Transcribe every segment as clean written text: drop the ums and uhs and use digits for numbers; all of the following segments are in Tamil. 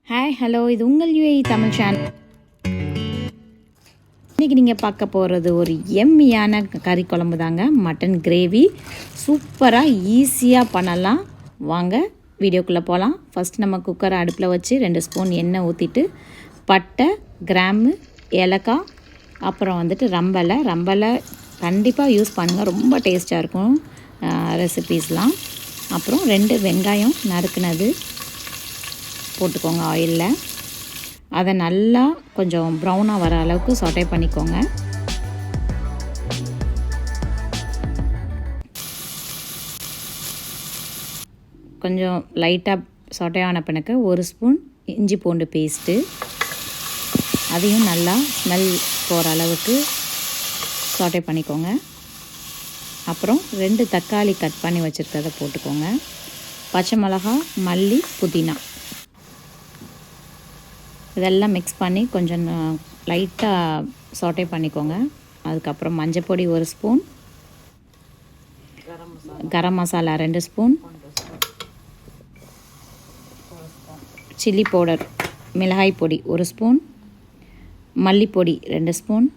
ஹாய் ஹலோ, இது உங்கள் UAE தமிழ் சேனல். இன்றைக்கி நீங்கள் பார்க்க போகிறது ஒரு எம்மியான கறி குழம்பு தாங்க. மட்டன் கிரேவி சூப்பராக ஈஸியாக பண்ணலாம். வாங்க வீடியோக்குள்ளே போகலாம். ஃபஸ்ட் நம்ம குக்கரை அடுப்பில் வச்சு 2 ஸ்பூன் எண்ணெய் ஊற்றிட்டு பட்டை, கிராம்பு, ஏலக்காய், அப்புறம் ரம்பலை கண்டிப்பாக யூஸ் பண்ணுங்கள். ரொம்ப டேஸ்ட்டாக இருக்கும் ரெசிபீஸ்லாம். அப்புறம் 2 வெங்காயம் நறுக்குனது போட்டுக்கோங்க ஆயிலில். அதை நல்லா கொஞ்சம் ப்ரௌனாக வர அளவுக்கு சாட்டே பண்ணிக்கோங்க. கொஞ்சம் லைட்டாக சாட்டே ஆன பிறகு 1 ஸ்பூன் இஞ்சி பூண்டு பேஸ்ட்டு, அதையும் நல்லா ஸ்மெல் போகிற அளவுக்கு சாட்டே பண்ணிக்கோங்க. அப்புறம் 2 தக்காளி கட் பண்ணி வச்சுருக்கதை போட்டுக்கோங்க. பச்சை மிளகாய், மல்லி, புதினா இதெல்லாம் மிக்ஸ் பண்ணி கொஞ்சம் லைட்டாக சாட்டே பண்ணிக்கோங்க. அதுக்கப்புறம் மஞ்சள் பொடி 1 spoon, garam masala 2 spoon, chilli powder மிளகாய் பொடி 1 ஸ்பூன், மல்லிப்பொடி 2 ஸ்பூன்,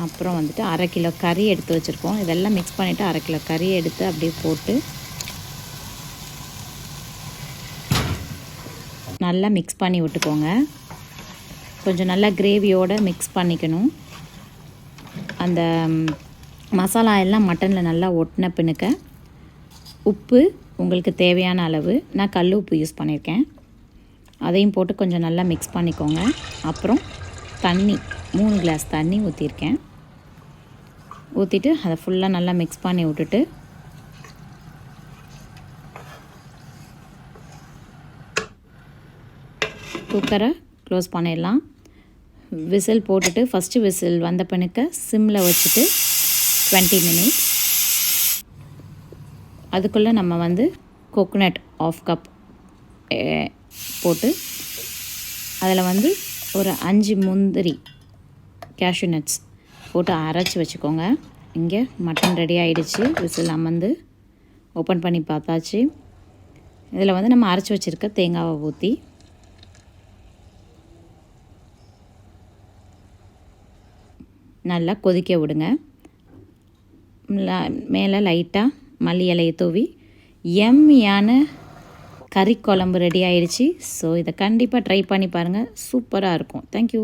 அப்புறம் 1/2 கிலோ கறி எடுத்து வச்சுருக்கோம். இதெல்லாம் மிக்ஸ் பண்ணிவிட்டு 1/2 கிலோ கறி எடுத்து அப்படியே போட்டு நல்லா மிக்ஸ் பண்ணி விட்டுக்கோங்க. கொஞ்சம் நல்லா கிரேவியோடு மிக்ஸ் பண்ணிக்கணும். அந்த மசாலா எல்லாம் மட்டனில் நல்லா ஒட்டின பின்னுக்க உப்பு உங்களுக்கு தேவையான அளவு, நான் கல் உப்பு யூஸ் பண்ணியிருக்கேன், அதையும் போட்டு கொஞ்சம் நல்லா மிக்ஸ் பண்ணிக்கோங்க. அப்புறம் தண்ணி 3 கிளாஸ் தண்ணி ஊற்றிருக்கேன். ஊற்றிட்டு அதை ஃபுல்லாக நல்லா மிக்ஸ் பண்ணி விட்டுட்டு குக்கரை க்ளோஸ் பண்ணிடலாம். விசில் போட்டுட்டு ஃபஸ்ட்டு விசில் வந்த பின்னுக்கு சிம்மில் வச்சுட்டு 20 மினிட்ஸ். அதுக்குள்ளே நம்ம கோகோனட் 1/2 கப் போட்டு அதில் ஒரு 5 முந்திரி கேஷ்யூ நட்ஸ் போட்டு அரைச்சி வச்சுக்கோங்க. இங்கே மட்டன் ரெடி ஆகிடுச்சு. விசில் அமர்ந்து ஓப்பன் பண்ணி பார்த்தாச்சு. இதில் நம்ம அரைச்சி வச்சுருக்க தேங்காவை ஊற்றி நல்லா கொதிக்க விடுங்க. மேலே லைட்டாக மல்லி இலையை தூவி எம்மியான கறி குழம்பு ரெடி ஆகிடுச்சு. ஸோ இதை கண்டிப்பாக ட்ரை பண்ணி பாருங்கள். சூப்பராக இருக்கும். தேங்க்யூ.